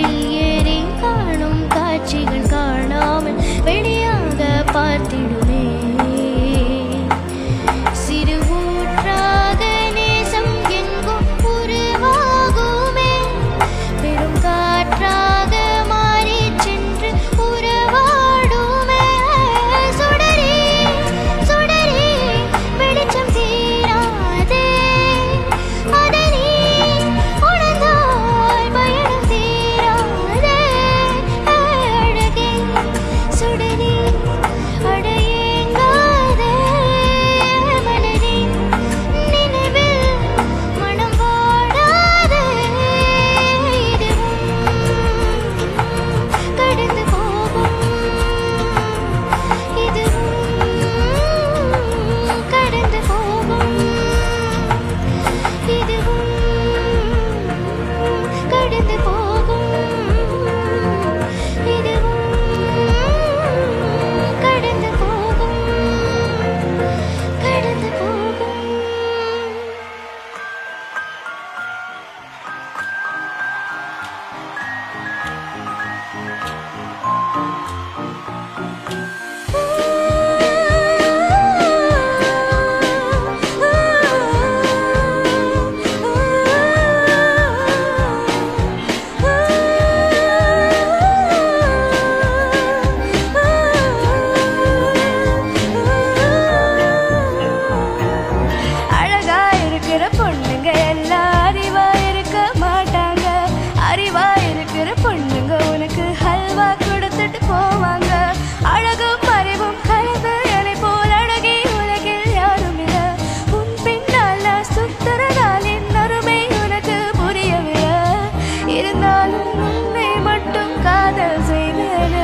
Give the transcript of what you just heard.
மலரில் ஏறி காணும் காட்சிகள் காணாமல் வெளியாக பார்த்திடுமே சிறு ஊற்றாக நேசம் எங்கும் உருவாகுமே பெரும் காற்றாக மாறி சென்று உறவாடுமே சுடரே சுடரே வெளிச்சம் தீராதே அதை நீ உணர்ந்தால் பயணம் தீராதே அழகே சுடரே அடையேங்காதே மனதே நினைவில் மனம் வாடாதே இதுவும் கடந்து போகும் இதுவும் கடந்து போகும் இதுவும் கடந்து போகும் இதுவும் கடந்து போகும் கடந்து போகும் அழகா இருக்கிற பொண்ணுங்க எல்லாம் அறிவா இருக்க மாட்டாங்க அறிவா இருக்கிற பொண்ணுங்க உனக்கு ஹல்வா கொடுத்துட்டு போவாங்க அழகும் அறிவும் கலந்து என்னை போல் அழகி உலகில் யாரும் இல்ல உன் பின்னால் நான் சுத்துறதாலின் அருமை உனக்கு புரியவில்லை இருந்தாலும் உன்னை மட்டும் காதல் செய்வேன்